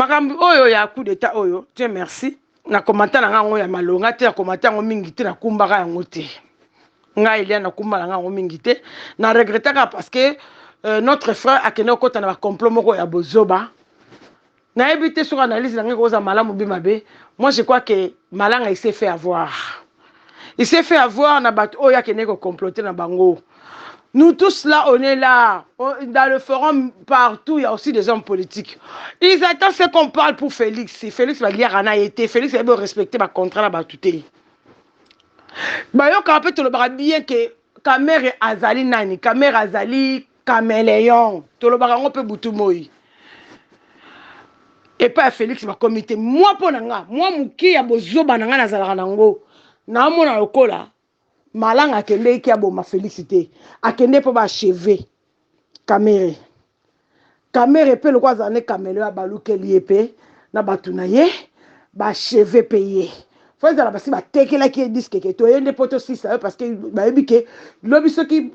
makambi oyo ya coup d'état oyo Dieu merci na commentaire na ngo ya malonga te ya commentaire ngo mingi te na kumbaka yango te ngai Elia na kumbala nga ngo mingi te na regrettaka parce que notre frère akende kota na ba complot moko ya bozoba na éviter sur analyse na ngo za malamu bimabe. Moi je crois que Malanga il s'est fait avoir. Il s'est fait avoir na bato oyo akende ko comploter na bango. Nous tous là, on est là. Dans le forum, partout, il y a aussi des hommes politiques. Ils attendent ce qu'on parle pour Félix. Si Félix va dire Rana été, Félix va respecter ma contrat là-bas tout est. Bah, yo, quand tu le bras bien que Kamer Azali Nani, Kamer Azali Caméléon, tu le bras on peut boutou moi. Et pas Félix va comité. Moi, pour nanga, moi, mouki ya bozo bananga na zalaka nango. Na mona lokola. Malanga akende ki aboma félicité akende po ba chevet camere pe le kwa zane camele ba baluke liepé na batuna ye ba chevet payé faut ezala basi ba tekela ki disque ke to yende poto 6 parce que ba yebi ke lobi soki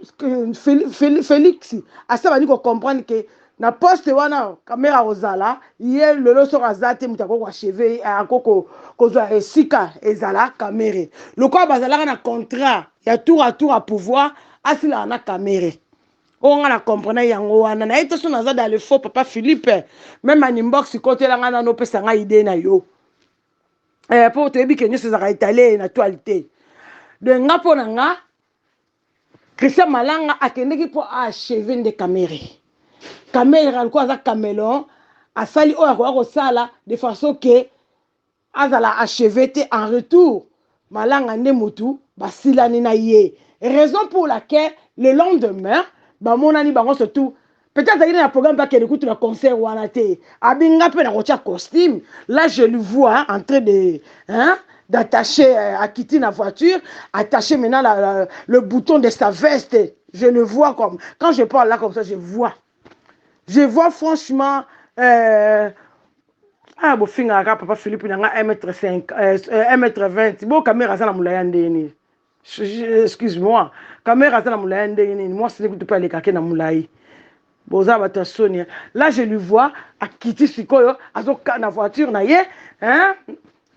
Félix asa ba ni ko comprendre que na poste wana caméra ozala ye lelo so azate mutako kwa chevet akoko kozwa esika ezala caméra lokwa bazalaka na contrat ya tour à pouvoir asila na caméra on a comprendre yango wana na ete so naza dans le faux papa Philippe même en inbox côté la ngana no pesa nga idée na yo pour te bi kenyo sezaka italien na actualité de nga pona nga Christian Malanga akendeki po achever de caméra caméra alikuwa za camelon asali oyo akoka kosala de façon que azala achevé te en retour Malanga nde mutu basilani na ye raison pour laquelle le lendemain bamonani bango surtout peut-être qu'il y a un programme pas qu'il écoute le concert ou anaté abinga pe na kotia costume là je le vois en train de d'attacher à quitter la voiture attacher maintenant le bouton de sa veste je le vois comme quand je parle là comme ça je vois franchement bon finga papa Philippe nanga 1m5 1m20 bon caméra ça na mulaya ndeni excuse-moi caméra ça na mulaya ndeni moi c'est que tu peux aller kaké na mulai boza bata Sonia là je lui vois à quitter sikoyo azoka na voiture na ye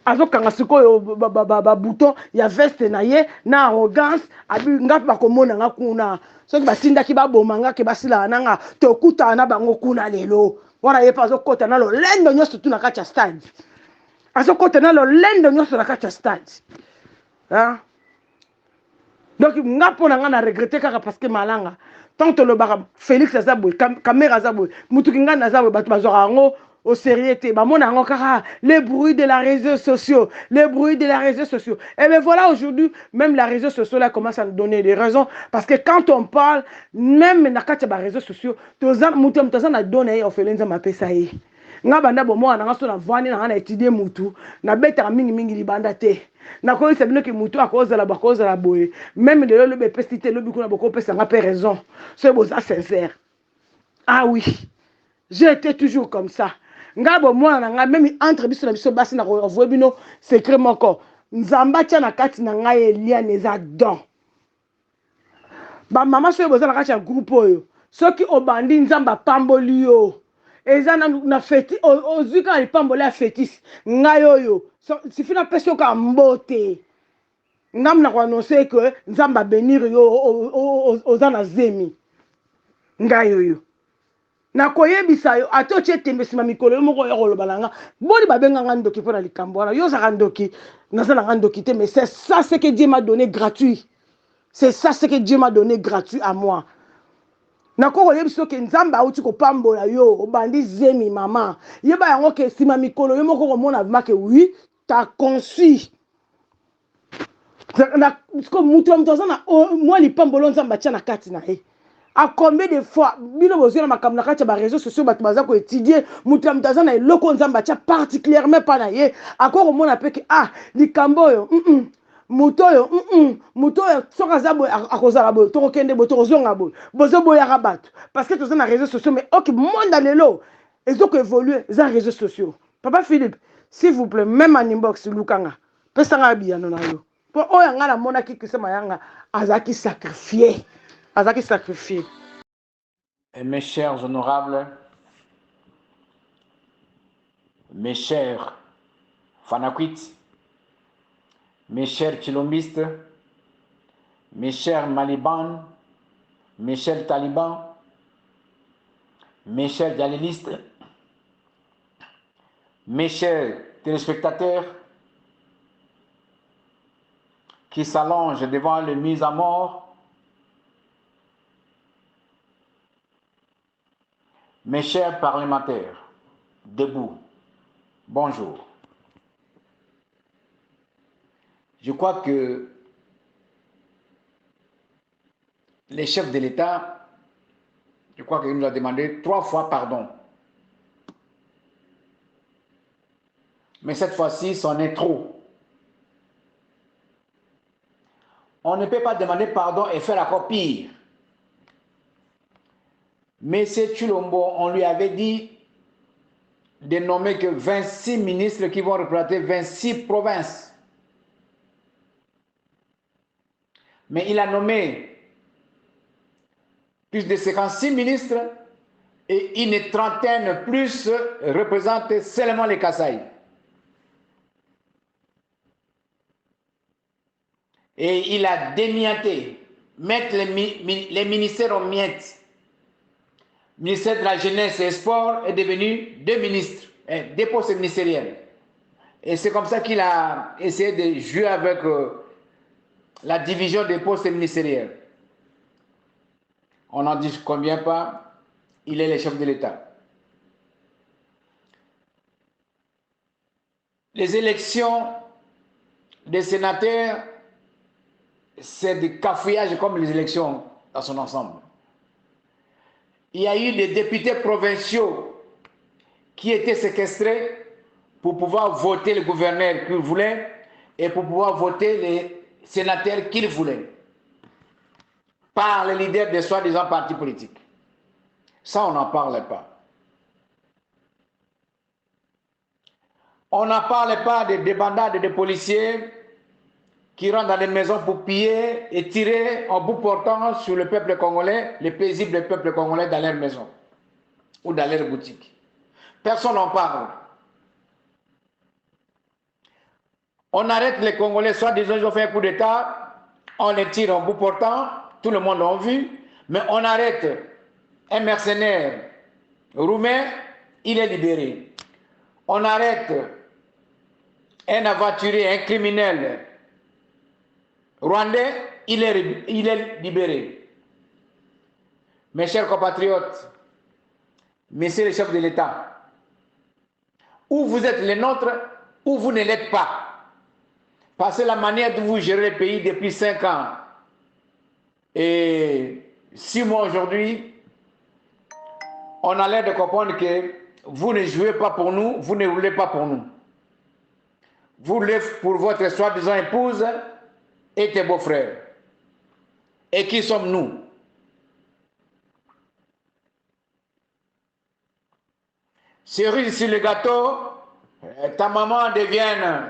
azokanga sikoyo ba bouton ya veste na ye na arrogance abi ngap ba komona nga kuna soki basindaki babomanga ke basila nanga tokuta na bango kuna lelo wana ye pa azokota na lolendo nyonso tu na kati ya stade azokota na lolendo nyonso na kati ya stade donc nga mpo na nga na regrette kaka parce que Malanga tant que le bara Félix azaboy caméra azaboy mutuki nga nazaboy bato bazwaka yango au sérieux te bamona yango kaka les bruits de la réseaux sociaux et bien voilà aujourd'hui même la réseaux sociaux là commence à nous donner des raisons parce que quand on parle même na kati ya ba réseaux sociaux toza mutu mutaza na donner au felenza mapesa ye nga banda bomo na ngaso na vani na étudier mutu na beta mingi libanda te na ko isa bino ki mutu akozala bakozala boye même de le bepesité le bikuna boko pesa nga pe raison c'est beau ça sincère ah oui j'ai été toujours comme ça nga bomo na nga même entre biso na biso basi na ko voye bino secret moko nzamba tia na kati na nga Elia neza don ba mama so boza na kati ya groupe oyo soki obandi nzamba pamboli yo eza na feti ozuka ipamboli ya fetis ngai oyo sifi na pesi yoka mbote ngam na koannonce que nzamba benir yo oza na zemi ngai oyo na koyebisa yo ate otie tembe nsima mikolo yo moko ya koloba na nga boni babenganga ndoki mpo na likambo wana yo ozaka ndoki naza na nga ndoki te mais c'est ça ce que Dieu m'a donné gratuit c'est ça ce que Dieu m'a donné gratuit à moi nakoko yebiso ke nzamba auti ko pambola yo obandi zemi mama yeba yango ke sima mikolo yo moko komona make oui t'as conçu na ko mutu mtozana moi li pambolo nzamba tia na kati na e à combien de fois bino bozona makambo na kati ya ba réseaux sociaux bato baza ko étudier mutu mtozana eloko nzamba tia particulièrement pas na ye akoko mona peke likambo yo mutoyo soka za boy akozala boy tokokende boy tokozonga boy bozo boy ya bato parce que toza na réseaux sociaux mais ok monde lelo ezoko évoluer za réseaux sociaux papa Philippe s'il vous plaît même en inbox lukanga pesanga biyano na yo po oya nga na mona ki kisema yanga azaki sacrifié Et mes chers honorables, mes chers Fanakwit, mes chers Chilombistes, mes chers Malibans, mes chers talibans, mes chers dialélistes, mes chers téléspectateurs qui s'allongent devant le mise à mort, mes chers parlementaires, debout, bonjour. Je crois que les chefs de l'État, je crois qu'ils nous ont demandé 3 fois pardon. Mais cette fois-ci, c'en est trop. On ne peut pas demander pardon et faire encore pire. Monsieur Chilombo, on lui avait dit de nommer que 26 ministres qui vont représenter 26 provinces. Mais il a nommé plus de 56 ministres et une trentaine plus représentent seulement les Kasaï. Et il a démiaté, mettre les ministères en miettes. Le ministère de la Jeunesse et des Sports est devenu 2 ministres, 2 postes ministériels. Et c'est comme ça qu'il a essayé de jouer avec la division des postes ministériels. On n'en dit combien pas, il est le chef de l'État. Les élections des sénateurs, c'est du cafouillage comme les élections dans son ensemble. Il y a eu des députés provinciaux qui étaient séquestrés pour pouvoir voter le gouverneur qu'ils voulaient et pour pouvoir voter les sénateurs qu'ils voulaient par les leaders des soi-disant partis politiques. Ça, on n'en parle pas. On n'en parle pas des débandades de policiers qui rentrent dans les maisons pour piller et tirer en bout portant sur le peuple congolais, le paisible peuple congolais dans leurs maisons ou dans leurs boutiques. Personne n'en parle. On arrête les Congolais, soit disant ils ont fait un coup d'État, on les tire en bout portant, tout le monde l'a vu, mais on arrête un mercenaire roumain, il est libéré. On arrête un aventurier, un criminel rwandais, il est libéré. Mes chers compatriotes, messieurs les chefs de l'État, ou vous êtes les nôtres, ou vous ne l'êtes pas. Parce que la manière dont vous gérez le pays depuis 5 ans et 6 mois aujourd'hui, on a l'air de comprendre que vous ne jouez pas pour nous, vous ne roulez pas pour nous. Vous roulez pour votre soi-disant épouse et tes beaux-frères. Et qui sommes-nous? Cerise sur le gâteau, ta maman devient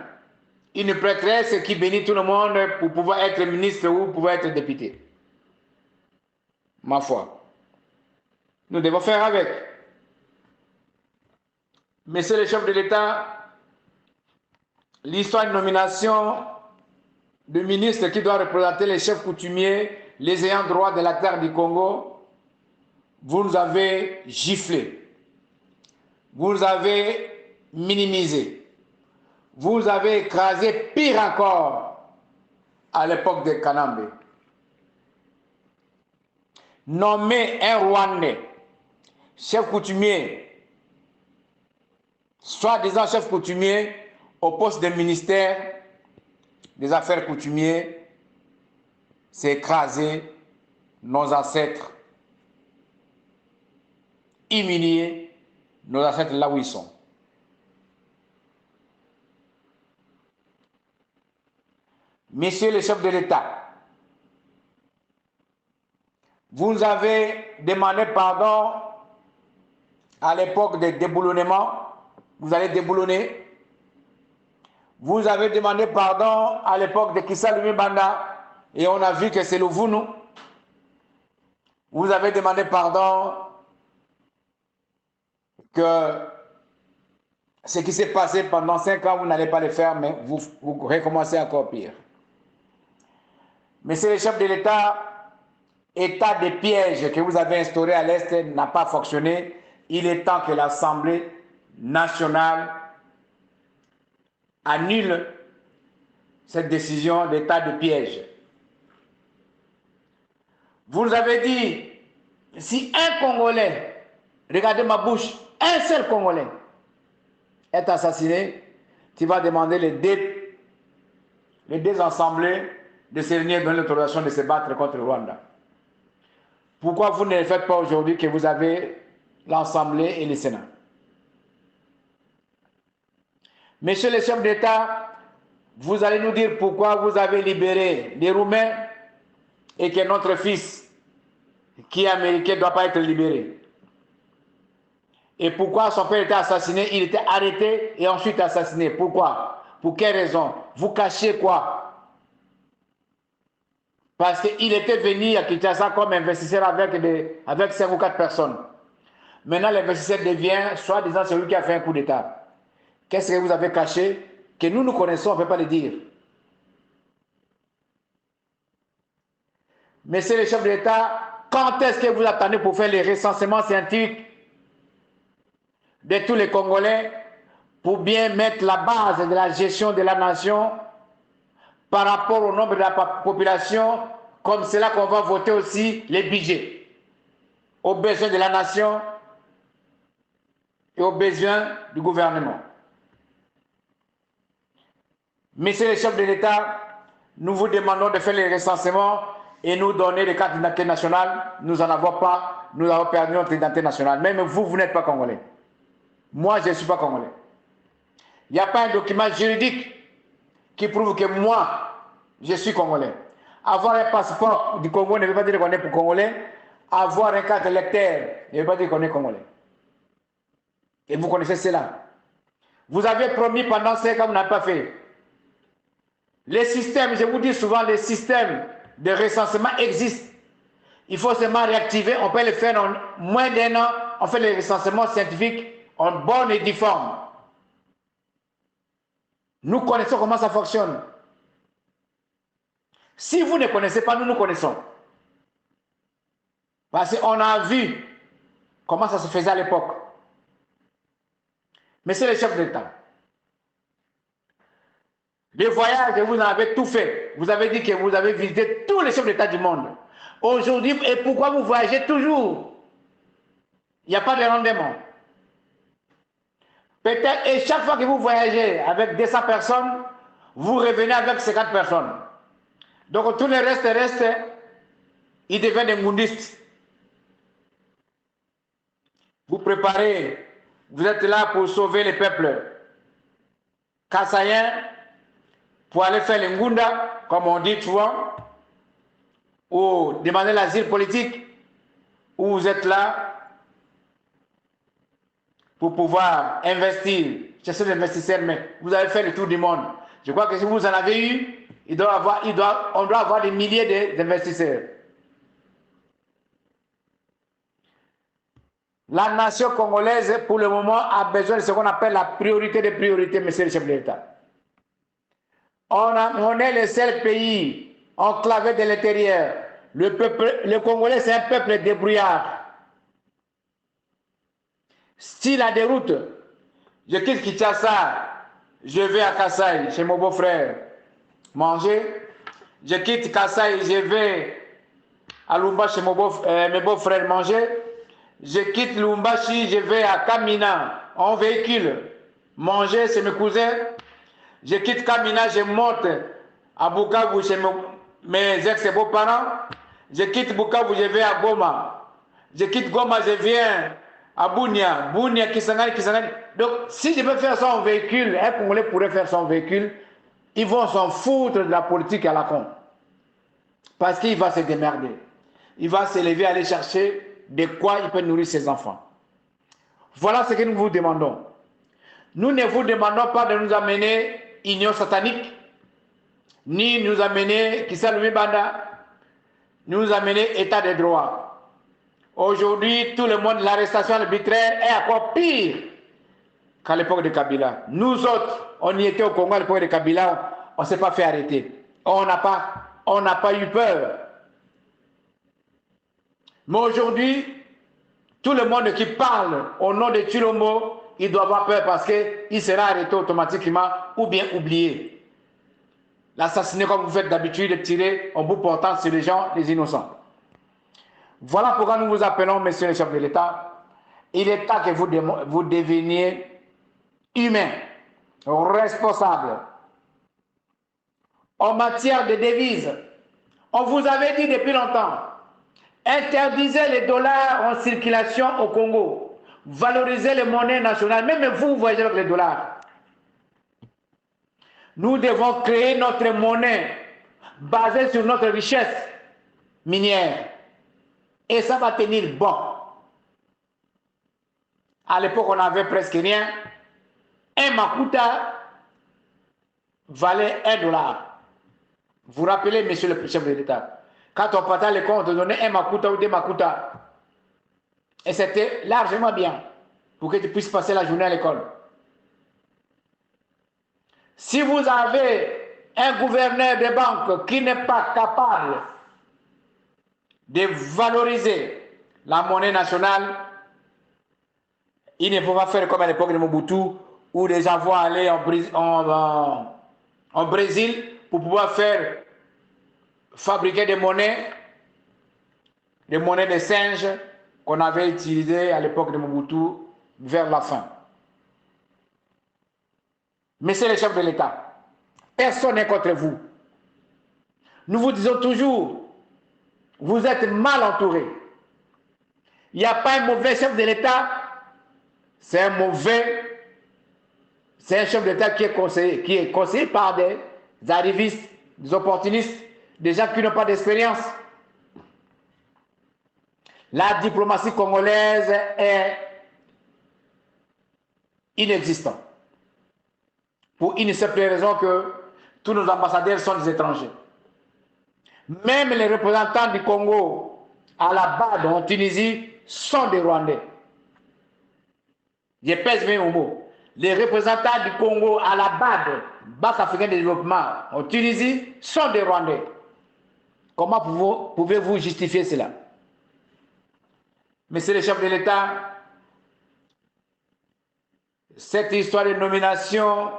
une prêtresse qui bénit tout le monde pour pouvoir être ministre ou pouvoir être député. Ma foi. Nous devons faire avec. Messieurs les chefs de l'État, l'histoire de nomination de ministre qui doit représenter les chefs coutumiers, les ayants droit de la terre du Congo, vous nous avez giflé. Vous nous avez minimisé. Vous avez écrasé pire encore à l'époque de Kanambe. Nommer un Rwandais, chef coutumier, soi-disant chef coutumier, au poste de ministère des Affaires coutumières, c'est écraser nos ancêtres, humilier nos ancêtres là où ils sont. Messieurs les chefs de l'État, vous avez demandé pardon à l'époque des déboulonnements. Vous allez déboulonner. Vous avez demandé pardon à l'époque de Kissa Lumibanda et on a vu que c'est le Vounou. Vous avez demandé pardon que ce qui s'est passé pendant 5 ans, vous n'allez pas le faire, mais vous recommencez encore pire. Monsieur le chef de l'État, état de piège que vous avez instauré à l'Est n'a pas fonctionné. Il est temps que l'Assemblée nationale annule cette décision d'état de piège. Vous nous avez dit, si un Congolais, regardez ma bouche, un seul Congolais est assassiné, tu vas demander les deux assemblées de se réunir dans l'autorisation de se battre contre le Rwanda. Pourquoi vous ne le faites pas aujourd'hui que vous avez l'Assemblée et le Sénat? Monsieur le chef d'État, vous allez nous dire pourquoi vous avez libéré les Roumains et que notre fils, qui est américain, ne doit pas être libéré. Et pourquoi son père était assassiné, il était arrêté et ensuite assassiné. Pourquoi? Pour quelle raison? Vous cachez quoi? Parce qu'il était venu à Kinshasa comme investisseur avec 5 ou 4 personnes. Maintenant, l'investisseur devient soi-disant celui qui a fait un coup d'État. Qu'est-ce que vous avez caché? Que nous connaissons, on ne peut pas le dire. Monsieur le chef de l'État, quand est-ce que vous attendez pour faire les recensements scientifiques de tous les Congolais pour bien mettre la base de la gestion de la nation par rapport au nombre de la population, comme c'est là qu'on va voter aussi les budgets aux besoins de la nation et aux besoins du gouvernement. Monsieur le chef de l'État, nous vous demandons de faire les recensements et nous donner les cartes d'identité nationale. Nous n'en avons pas, nous avons perdu notre identité nationale. Même vous, vous n'êtes pas Congolais. Moi, je ne suis pas Congolais. Il n'y a pas un document juridique qui prouve que moi, je suis Congolais. Avoir un passeport du Congo ne veut pas dire qu'on est pour Congolais. Avoir un carte électeur ne veut pas dire qu'on est Congolais. Et vous connaissez cela. Vous avez promis pendant 5 ans, vous n'avez pas fait. Les systèmes, je vous dis souvent, les systèmes de recensement existent. Il faut seulement réactiver, on peut le faire en moins d'1 an. On fait les recensements scientifiques en bonne et due forme. Nous connaissons comment ça fonctionne. Si vous ne connaissez pas, nous connaissons. Parce qu'on a vu comment ça se faisait à l'époque. Monsieur le chef d'État, les voyages, vous en avez tout fait. Vous avez dit que vous avez visité tous les chefs d'État du monde. Aujourd'hui, et pourquoi vous voyagez toujours? Il n'y a pas de rendement. Peut-être, et chaque fois que vous voyagez avec 200 personnes, vous revenez avec 50 personnes. Donc tout le reste, ils deviennent des mondistes. Vous préparez, vous êtes là pour sauver les peuples kassaïens, pour aller faire les ngunda, comme on dit souvent, ou demander l'asile politique, ou vous êtes là pour pouvoir investir, chercher des investisseurs, mais vous avez fait le tour du monde. Je crois que si vous en avez eu, on doit avoir des milliers d'investisseurs. La nation congolaise, pour le moment, a besoin de ce qu'on appelle la priorité des priorités, monsieur le chef de l'État. On est le seul pays enclavé de l'intérieur. Le Congolais, c'est un peuple débrouillard. S'il a des routes, je quitte Kinshasa, je vais à Kasaï, chez mon beau-frère, manger. Je quitte Kasaï, je vais à Lumbashi, chez mes beaux-frères, manger. Je quitte Lumbashi, je vais à Kamina, en véhicule, manger chez mes cousins. Je quitte Kamina, je monte à Bukavu chez mes ex-beaux-parents. Je quitte Bukavu, je vais à Goma. Je quitte Goma, je viens à Bunia, Kisangani. Donc, si je peux faire ça en véhicule, un Congolais pourrait faire ça en véhicule, ils vont s'en foutre de la politique à la con. Parce qu'il va se démerder. Il va se lever, aller chercher de quoi il peut nourrir ses enfants. Voilà ce que nous vous demandons. Nous ne vous demandons pas de nous amener union satanique, ni nous amener Kisaloumi Banda, nous amener état de droit. Aujourd'hui, tout le monde, l'arrestation arbitraire est encore pire qu'à l'époque de Kabila. Nous autres, on y était au Congo à l'époque de Kabila, on ne s'est pas fait arrêter. On n'a pas eu peur. Mais aujourd'hui, tout le monde qui parle au nom de Tshilombo, il doit avoir peur parce qu'il sera arrêté automatiquement ou bien oublié. L'assassiner comme vous faites d'habitude, de tirer en bout portant sur les gens, les innocents. Voilà pourquoi nous vous appelons, messieurs les chefs de l'État. Il est temps que vous deveniez humains, responsables. En matière de devises, on vous avait dit depuis longtemps, interdisez les dollars en circulation au Congo, valorisez les monnaies nationales, même vous voyagez avec les dollars. Nous devons créer notre monnaie basée sur notre richesse minière. Et ça va tenir bon. À l'époque, on n'avait presque rien. Un makuta valait $1. Vous vous rappelez, monsieur le chef de l'État, quand on partait à l'école, on te donnait un makuta ou deux makuta. Et c'était largement bien pour que tu puisses passer la journée à l'école. Si vous avez un gouverneur de banque qui n'est pas capable de valoriser la monnaie nationale, il ne faut pas faire comme à l'époque de Mobutu, où les gens vont aller en Brésil pour pouvoir fabriquer des monnaies de singes qu'on avait utilisées à l'époque de Mobutu vers la fin. Messieurs les chefs de l'État, personne n'est contre vous. Nous vous disons toujours, vous êtes mal entourés. Il n'y a pas un mauvais chef de l'État, c'est un chef d'État qui est conseillé par des arrivistes, des opportunistes, des gens qui n'ont pas d'expérience. La diplomatie congolaise est inexistante. Pour une simple raison que tous nos ambassadeurs sont des étrangers. Même les représentants du Congo à la BAD en Tunisie sont des Rwandais. Je pèse mes mots. Les représentants du Congo à la BAD, Banque africaine de développement en Tunisie, sont des Rwandais. Comment pouvez-vous justifier cela? Monsieur le chef de l'État, cette histoire de nomination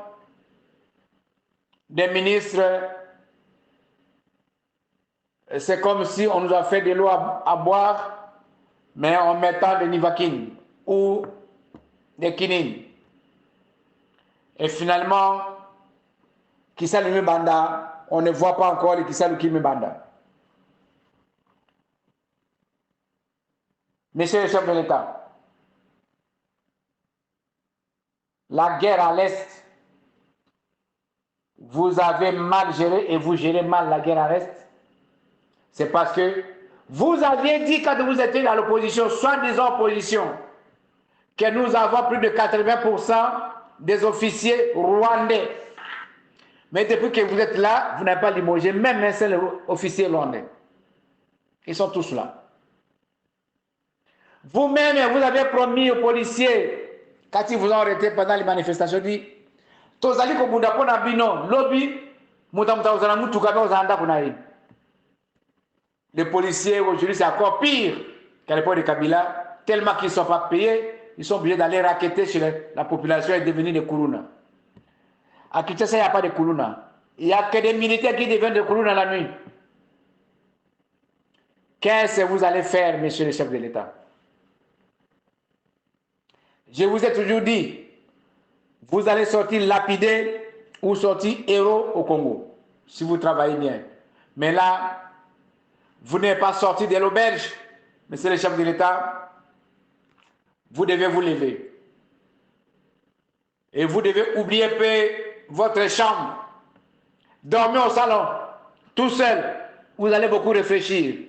des ministres, c'est comme si on nous a fait de l'eau à boire, mais en mettant des nivaquines ou des kinines. Et finalement, Kissa Lumi Banda, on ne voit pas encore le Kissa Lumi Banda. Monsieur le chef de l'État, la guerre à l'Est, vous avez mal géré et vous gérez mal la guerre à l'Est. C'est parce que vous aviez dit quand vous étiez dans l'opposition, soi-disant opposition, que nous avons plus de 80% des officiers rwandais. Mais depuis que vous êtes là, vous n'avez pas limogé même un seul officier rwandais. Ils sont tous là. Vous-même, vous avez promis aux policiers, quand ils vous ont arrêté pendant les manifestations, dit Tozali ko bunda pona bino, lobby, mutamta uzana mutu kabe uzanda kunaï. Les policiers aujourd'hui, c'est encore pire qu'à l'époque de Kabila, tellement qu'ils ne sont pas payés, ils sont obligés d'aller raqueter sur la population et devenir des Koulouna. À Kinshasa, il n'y a pas de Koulouna. Il n'y a que des militaires qui deviennent des Koulouna la nuit. Qu'est-ce que vous allez faire, monsieur le chef de l'État? Je vous ai toujours dit, vous allez sortir lapidé ou sortir héros au Congo, si vous travaillez bien. Mais là, vous n'êtes pas sorti de l'auberge, monsieur le chef de l'État. Vous devez vous lever. Et vous devez oublier votre chambre. Dormez au salon, tout seul. Vous allez beaucoup réfléchir.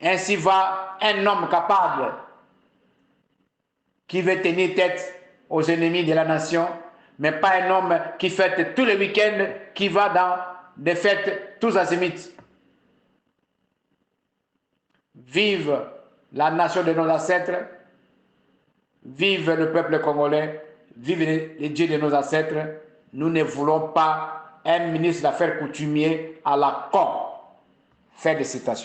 Ainsi va un homme capable qui veut tenir tête aux ennemis de la nation, mais pas un homme qui fête tous les week-ends, qui va dans des fêtes tous azimuts. Vive la nation de nos ancêtres, Vive le peuple congolais, vive les dieux de nos ancêtres. Nous ne voulons pas un ministre d'affaires coutumier à la con. Fin de citation.